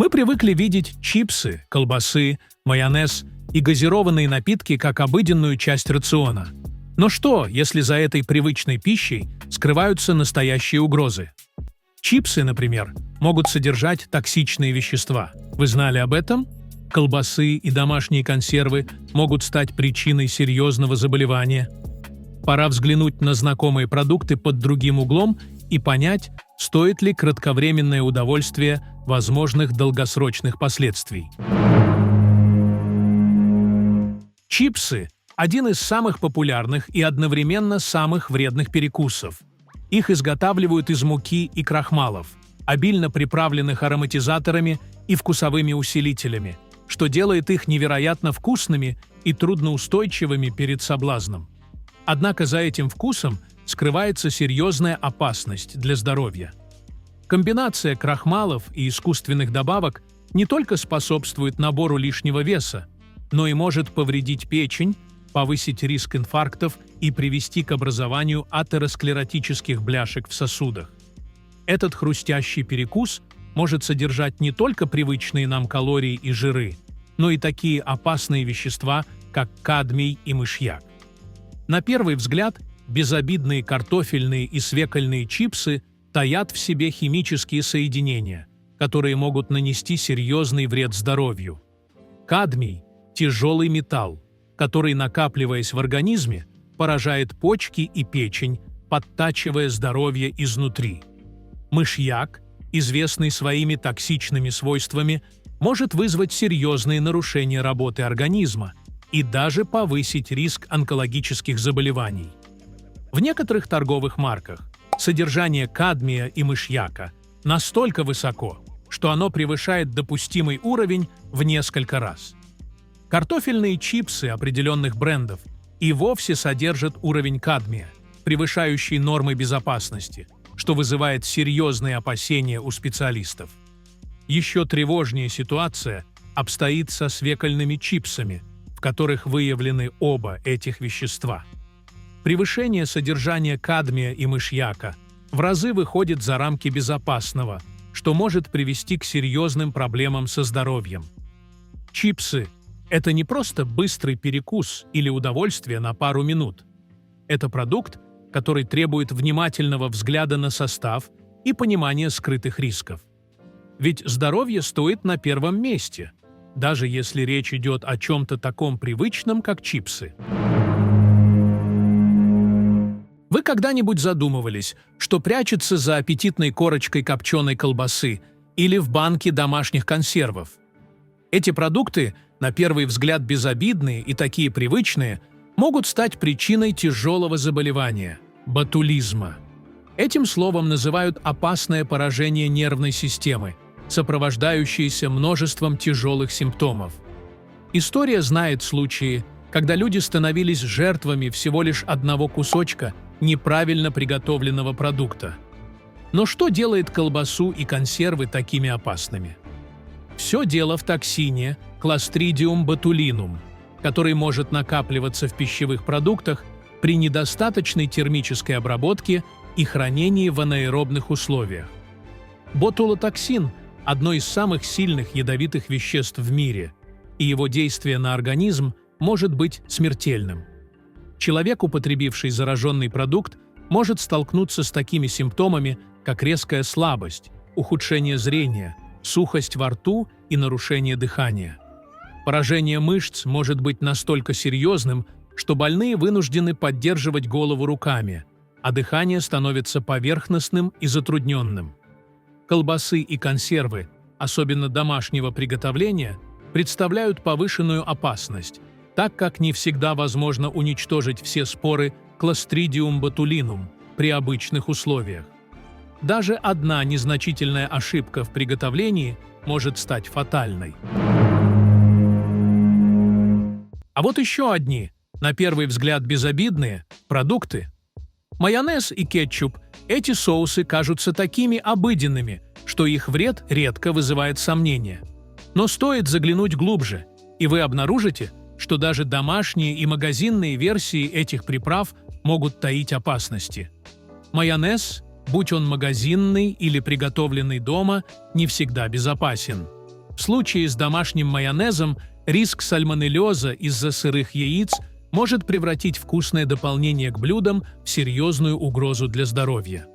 Мы привыкли видеть чипсы, колбасы, майонез и газированные напитки как обыденную часть рациона. Но что, если за этой привычной пищей скрываются настоящие угрозы? Чипсы, например, могут содержать токсичные вещества. Вы знали об этом? Колбасы и домашние консервы могут стать причиной серьезного заболевания. Пора взглянуть на знакомые продукты под другим углом и понять, стоит ли кратковременное удовольствие возможных долгосрочных последствий. Чипсы – один из самых популярных и одновременно самых вредных перекусов. Их изготавливают из муки и крахмалов, обильно приправленных ароматизаторами и вкусовыми усилителями, что делает их невероятно вкусными и трудноустойчивыми перед соблазном. Однако за этим вкусом скрывается серьезная опасность для здоровья. Комбинация крахмалов и искусственных добавок не только способствует набору лишнего веса, но и может повредить печень, повысить риск инфарктов и привести к образованию атеросклеротических бляшек в сосудах. Этот хрустящий перекус может содержать не только привычные нам калории и жиры, но и такие опасные вещества, как кадмий и мышьяк. На первый взгляд, безобидные картофельные и свекольные чипсы таят в себе химические соединения, которые могут нанести серьезный вред здоровью. Кадмий – тяжелый металл, который, накапливаясь в организме, поражает почки и печень, подтачивая здоровье изнутри. Мышьяк, известный своими токсичными свойствами, может вызвать серьезные нарушения работы организма и даже повысить риск онкологических заболеваний. В некоторых торговых марках содержание кадмия и мышьяка настолько высоко, что оно превышает допустимый уровень в несколько раз. Картофельные чипсы определенных брендов и вовсе содержат уровень кадмия, превышающий нормы безопасности, что вызывает серьезные опасения у специалистов. Еще тревожнее ситуация обстоит со свекольными чипсами, в которых выявлены оба этих вещества. Превышение содержания кадмия и мышьяка в разы выходит за рамки безопасного, что может привести к серьезным проблемам со здоровьем. Чипсы – это не просто быстрый перекус или удовольствие на пару минут. Это продукт, который требует внимательного взгляда на состав и понимания скрытых рисков. Ведь здоровье стоит на первом месте, даже если речь идет о чем-то таком привычном, как чипсы. Вы когда-нибудь задумывались, что прячется за аппетитной корочкой копченой колбасы или в банке домашних консервов? Эти продукты, на первый взгляд безобидные и такие привычные, могут стать причиной тяжелого заболевания – ботулизма. Этим словом называют опасное поражение нервной системы, сопровождающееся множеством тяжелых симптомов. История знает случаи, когда люди становились жертвами всего лишь одного кусочка неправильно приготовленного продукта. Но что делает колбасу и консервы такими опасными? Все дело в токсине Clostridium botulinum, который может накапливаться в пищевых продуктах при недостаточной термической обработке и хранении в анаэробных условиях. Ботулотоксин – одно из самых сильных ядовитых веществ в мире, и его действие на организм может быть смертельным. Человек, употребивший зараженный продукт, может столкнуться с такими симптомами, как резкая слабость, ухудшение зрения, сухость во рту и нарушение дыхания. Поражение мышц может быть настолько серьезным, что больные вынуждены поддерживать голову руками, а дыхание становится поверхностным и затрудненным. Колбасы и консервы, особенно домашнего приготовления, представляют повышенную опасность, так как не всегда возможно уничтожить все споры Clostridium botulinum при обычных условиях. Даже одна незначительная ошибка в приготовлении может стать фатальной. А вот еще одни, на первый взгляд безобидные, продукты. Майонез и кетчуп – эти соусы кажутся такими обыденными, что их вред редко вызывает сомнения. Но стоит заглянуть глубже, и вы обнаружите, что даже домашние и магазинные версии этих приправ могут таить опасности. Майонез, будь он магазинный или приготовленный дома, не всегда безопасен. В случае с домашним майонезом риск сальмонеллеза из-за сырых яиц может превратить вкусное дополнение к блюдам в серьезную угрозу для здоровья.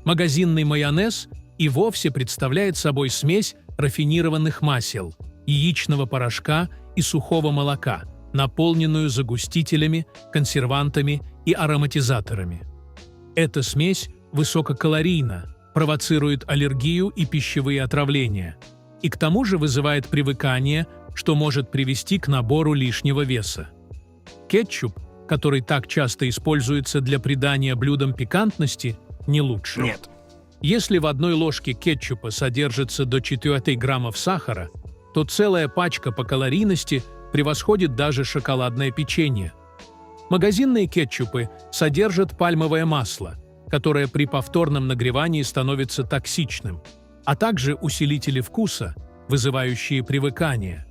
Магазинный майонез и вовсе представляет собой смесь рафинированных масел, яичного порошка и сухого молока, наполненную загустителями, консервантами и ароматизаторами. Эта смесь высококалорийна, провоцирует аллергию и пищевые отравления, и к тому же вызывает привыкание, что может привести к набору лишнего веса. Кетчуп, который так часто используется для придания блюдам пикантности, не лучше. Нет. Если в одной ложке кетчупа содержится до 4 граммов сахара, то целая пачка по калорийности превосходит даже шоколадное печенье. Магазинные кетчупы содержат пальмовое масло, которое при повторном нагревании становится токсичным, а также усилители вкуса, вызывающие привыкание.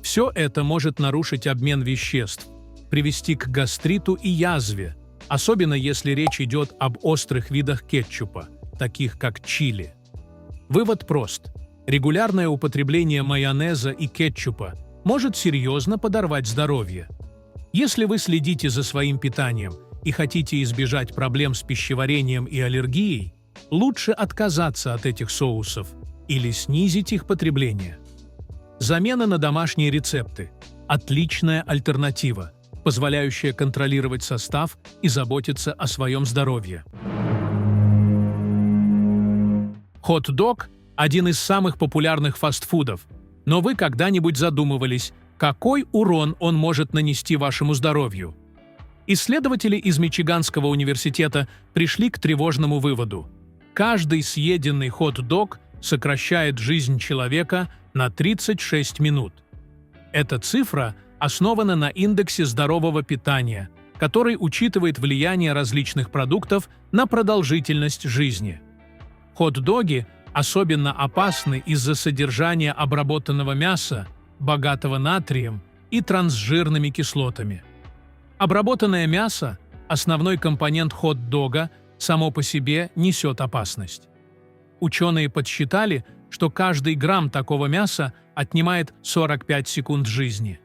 Все это может нарушить обмен веществ, привести к гастриту и язве, особенно если речь идет об острых видах кетчупа, таких как чили. Вывод прост. Регулярное употребление майонеза и кетчупа может серьезно подорвать здоровье. Если вы следите за своим питанием и хотите избежать проблем с пищеварением и аллергией, лучше отказаться от этих соусов или снизить их потребление. Замена на домашние рецепты – отличная альтернатива, позволяющая контролировать состав и заботиться о своем здоровье. Хот-дог – один из самых популярных фастфудов, но вы когда-нибудь задумывались, какой урон он может нанести вашему здоровью? Исследователи из Мичиганского университета пришли к тревожному выводу. Каждый съеденный хот-дог сокращает жизнь человека на 36 минут. Эта цифра основана на индексе здорового питания, который учитывает влияние различных продуктов на продолжительность жизни. Хот-доги особенно опасны из-за содержания обработанного мяса, богатого натрием и трансжирными кислотами. Обработанное мясо, основной компонент хот-дога, само по себе несет опасность. Ученые подсчитали, что каждый грамм такого мяса отнимает 45 секунд жизни.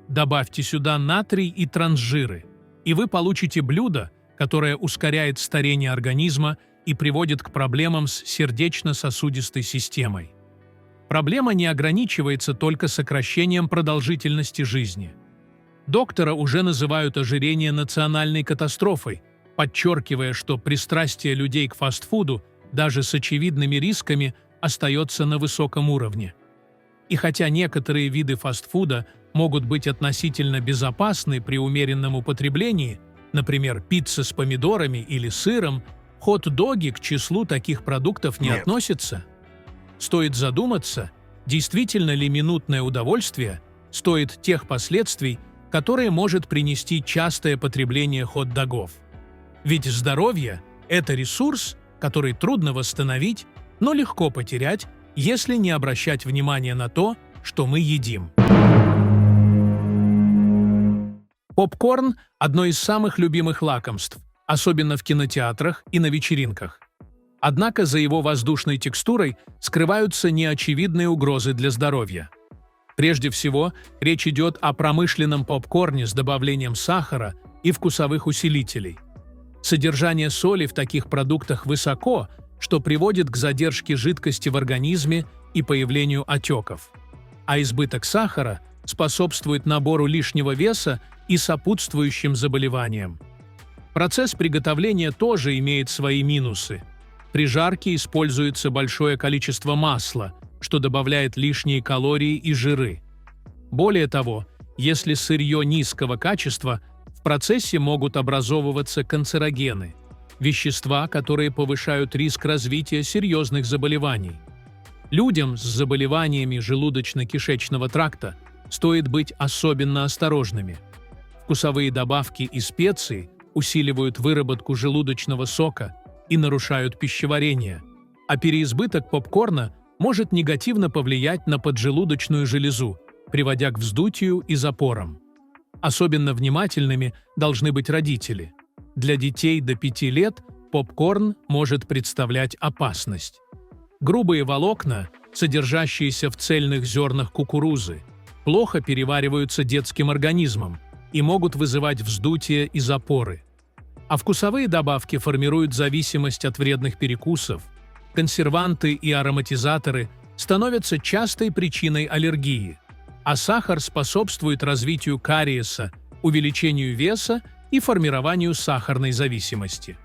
Добавьте сюда натрий и трансжиры, и вы получите блюдо, которое ускоряет старение организма и приводит к проблемам с сердечно-сосудистой системой. Проблема не ограничивается только сокращением продолжительности жизни. Доктора уже называют ожирение национальной катастрофой, подчеркивая, что пристрастие людей к фастфуду даже с очевидными рисками остается на высоком уровне. И хотя некоторые виды фастфуда могут быть относительно безопасны при умеренном употреблении, например, пицца с помидорами или сыром, хот-доги к числу таких продуктов не относятся. Стоит задуматься, действительно ли минутное удовольствие стоит тех последствий, которые может принести частое потребление хот-догов. Ведь здоровье – это ресурс, который трудно восстановить, но легко потерять, если не обращать внимания на то, что мы едим. Попкорн – одно из самых любимых лакомств, особенно в кинотеатрах и на вечеринках. Однако за его воздушной текстурой скрываются неочевидные угрозы для здоровья. Прежде всего, речь идет о промышленном попкорне с добавлением сахара и вкусовых усилителей. Содержание соли в таких продуктах высоко, что приводит к задержке жидкости в организме и появлению отеков. А избыток сахара способствует набору лишнего веса и сопутствующим заболеваниям. Процесс приготовления тоже имеет свои минусы. При жарке используется большое количество масла, что добавляет лишние калории и жиры. Более того, если сырье низкого качества, в процессе могут образовываться канцерогены – вещества, которые повышают риск развития серьезных заболеваний. Людям с заболеваниями желудочно-кишечного тракта стоит быть особенно осторожными. Вкусовые добавки и специи усиливают выработку желудочного сока и нарушают пищеварение, а переизбыток попкорна может негативно повлиять на поджелудочную железу, приводя к вздутию и запорам. Особенно внимательными должны быть родители. Для детей до 5 лет попкорн может представлять опасность. Грубые волокна содержащиеся в цельных зернах кукурузы, плохо перевариваются детским организмом и могут вызывать вздутие и запоры. А вкусовые добавки формируют зависимость от вредных перекусов, консерванты и ароматизаторы становятся частой причиной аллергии, а сахар способствует развитию кариеса, увеличению веса и формированию сахарной зависимости.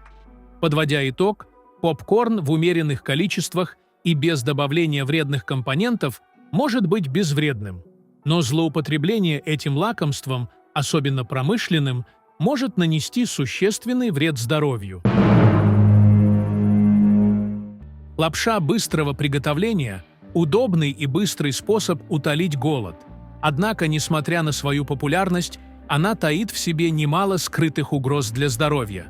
Подводя итог, попкорн в умеренных количествах и без добавления вредных компонентов может быть безвредным, но злоупотребление этим лакомством, особенно промышленным, может нанести существенный вред здоровью. Лапша быстрого приготовления – удобный и быстрый способ утолить голод. Однако, несмотря на свою популярность, она таит в себе немало скрытых угроз для здоровья.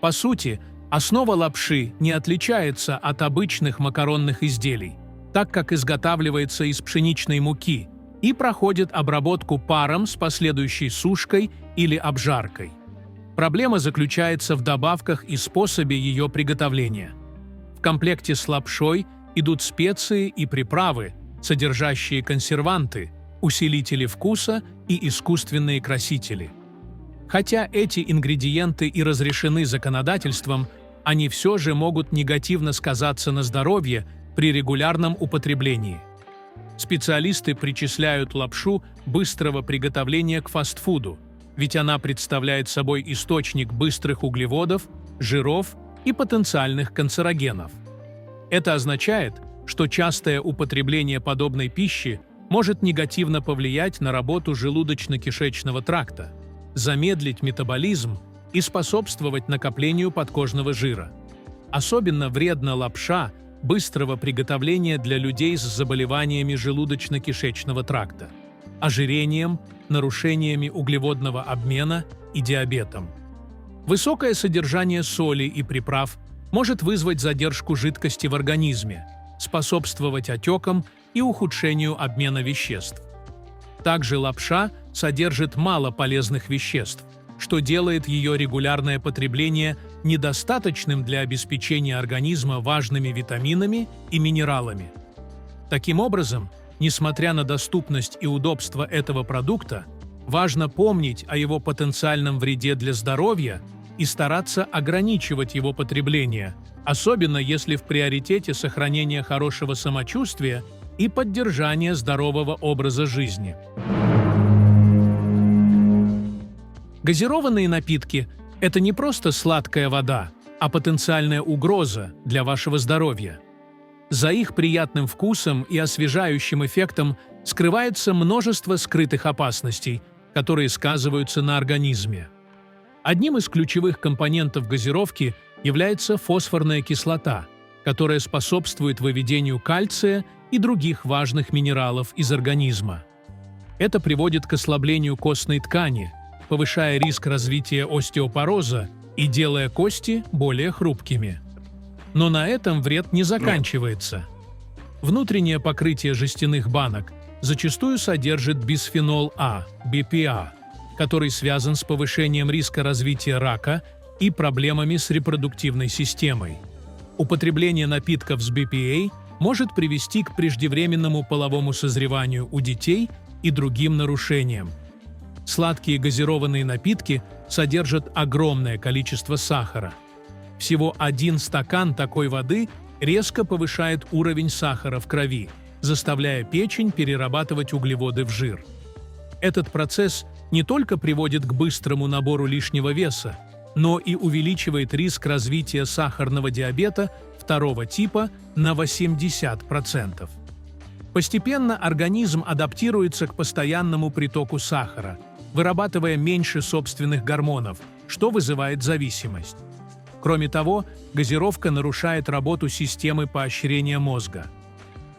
По сути, основа лапши не отличается от обычных макаронных изделий, так как изготавливается из пшеничной муки и проходит обработку паром с последующей сушкой или обжаркой. Проблема заключается в добавках и способе ее приготовления. В комплекте с лапшой идут специи и приправы, содержащие консерванты, усилители вкуса и искусственные красители. Хотя эти ингредиенты и разрешены законодательством, они все же могут негативно сказаться на здоровье при регулярном употреблении. Специалисты причисляют лапшу быстрого приготовления к фастфуду, ведь она представляет собой источник быстрых углеводов, жиров и потенциальных канцерогенов. Это означает, что частое употребление подобной пищи может негативно повлиять на работу желудочно-кишечного тракта, замедлить метаболизм и способствовать накоплению подкожного жира. Особенно вредна лапша быстрого приготовления для людей с заболеваниями желудочно-кишечного тракта, ожирением, нарушениями углеводного обмена и диабетом. Высокое содержание соли и приправ может вызвать задержку жидкости в организме, способствовать отекам и ухудшению обмена веществ. Также лапша содержит мало полезных веществ, что делает ее регулярное потребление недостаточным для обеспечения организма важными витаминами и минералами. Таким образом, несмотря на доступность и удобство этого продукта, важно помнить о его потенциальном вреде для здоровья и стараться ограничивать его потребление, особенно если в приоритете сохранение хорошего самочувствия и поддержание здорового образа жизни. Газированные напитки – это не просто сладкая вода, а потенциальная угроза для вашего здоровья. За их приятным вкусом и освежающим эффектом скрывается множество скрытых опасностей, которые сказываются на организме. Одним из ключевых компонентов газировки является фосфорная кислота, которая способствует выведению кальция и других важных минералов из организма. Это приводит к ослаблению костной ткани, повышая риск развития остеопороза и делая кости более хрупкими. Но на этом вред не заканчивается. Внутреннее покрытие жестяных банок зачастую содержит бисфенол А, BPA, который связан с повышением риска развития рака и проблемами с репродуктивной системой. Употребление напитков с BPA может привести к преждевременному половому созреванию у детей и другим нарушениям. Сладкие газированные напитки содержат огромное количество сахара. Всего 1 стакан такой воды резко повышает уровень сахара в крови, заставляя печень перерабатывать углеводы в жир. Этот процесс не только приводит к быстрому набору лишнего веса, но и увеличивает риск развития сахарного диабета 2 типа на 80%. Постепенно организм адаптируется к постоянному притоку сахара, вырабатывая меньше собственных гормонов, что вызывает зависимость. Кроме того, газировка нарушает работу системы поощрения мозга.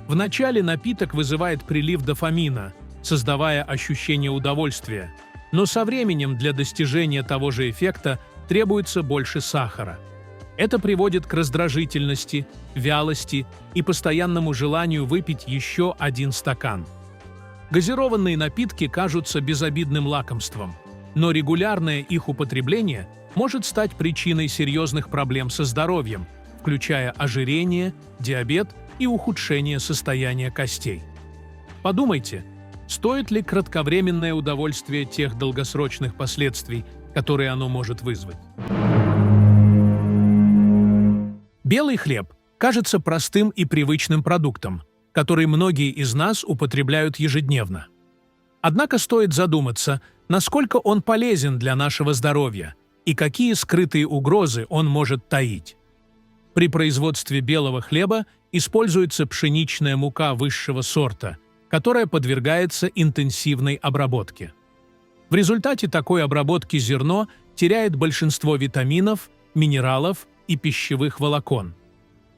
Вначале напиток вызывает прилив дофамина, создавая ощущение удовольствия, но со временем для достижения того же эффекта требуется больше сахара. Это приводит к раздражительности, вялости и постоянному желанию выпить еще 1 стакан. Газированные напитки кажутся безобидным лакомством, но регулярное их употребление может стать причиной серьезных проблем со здоровьем, включая ожирение, диабет и ухудшение состояния костей. Подумайте, стоит ли кратковременное удовольствие тех долгосрочных последствий, которые оно может вызвать? Белый хлеб кажется простым и привычным продуктом, который многие из нас употребляют ежедневно. Однако стоит задуматься, насколько он полезен для нашего здоровья и какие скрытые угрозы он может таить. При производстве белого хлеба используется пшеничная мука высшего сорта, которая подвергается интенсивной обработке. В результате такой обработки зерно теряет большинство витаминов, минералов и пищевых волокон.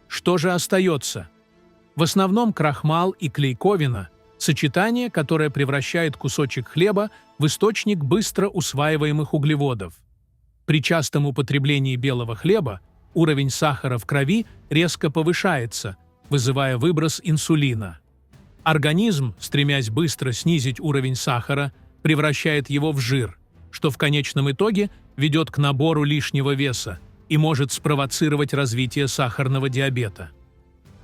Что же остается? В основном крахмал и клейковина – сочетание, которое превращает кусочек хлеба в источник быстро усваиваемых углеводов. При частом употреблении белого хлеба уровень сахара в крови резко повышается, вызывая выброс инсулина. Организм, стремясь быстро снизить уровень сахара, превращает его в жир, что в конечном итоге ведет к набору лишнего веса и может спровоцировать развитие сахарного диабета.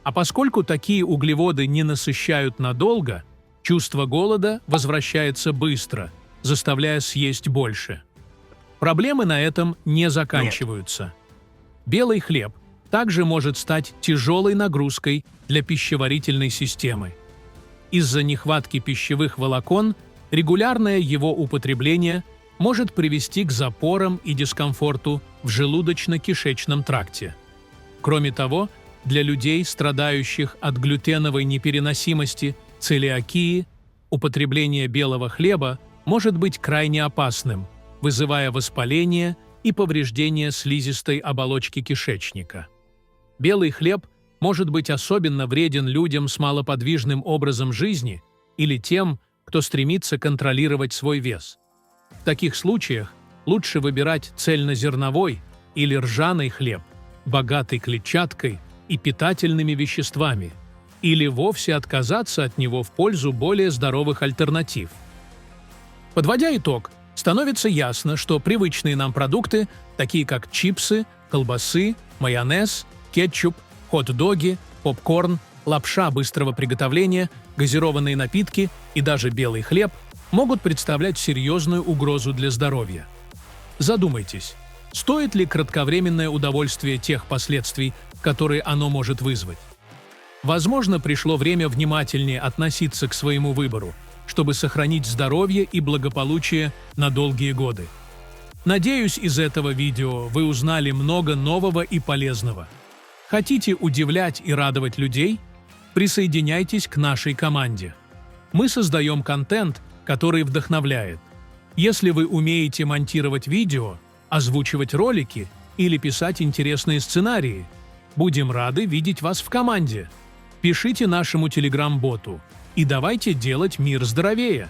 А поскольку такие углеводы не насыщают надолго, чувство голода возвращается быстро, заставляя съесть больше. Проблемы на этом не заканчиваются. Белый хлеб также может стать тяжелой нагрузкой для пищеварительной системы. Из-за нехватки пищевых волокон регулярное его употребление может привести к запорам и дискомфорту в желудочно-кишечном тракте. Кроме того, для людей, страдающих от глютеновой непереносимости, целиакии, употребление белого хлеба может быть крайне опасным, вызывая воспаление и повреждение слизистой оболочки кишечника. Белый хлеб может быть особенно вреден людям с малоподвижным образом жизни или тем, кто стремится контролировать свой вес. В таких случаях лучше выбирать цельнозерновой или ржаный хлеб, богатый клетчаткой и питательными веществами, или вовсе отказаться от него в пользу более здоровых альтернатив. Подводя итог, становится ясно, что привычные нам продукты, такие как чипсы, колбасы, майонез, кетчуп, хот-доги, попкорн, лапша быстрого приготовления, газированные напитки и даже белый хлеб могут представлять серьезную угрозу для здоровья. Задумайтесь, стоит ли кратковременное удовольствие тех последствий, которые оно может вызвать? Возможно, пришло время внимательнее относиться к своему выбору, чтобы сохранить здоровье и благополучие на долгие годы. Надеюсь, из этого видео вы узнали много нового и полезного. Хотите удивлять и радовать людей? Присоединяйтесь к нашей команде. Мы создаем контент, который вдохновляет. Если вы умеете монтировать видео, озвучивать ролики или писать интересные сценарии, будем рады видеть вас в команде. Пишите нашему телеграм-боту и давайте делать мир здоровее.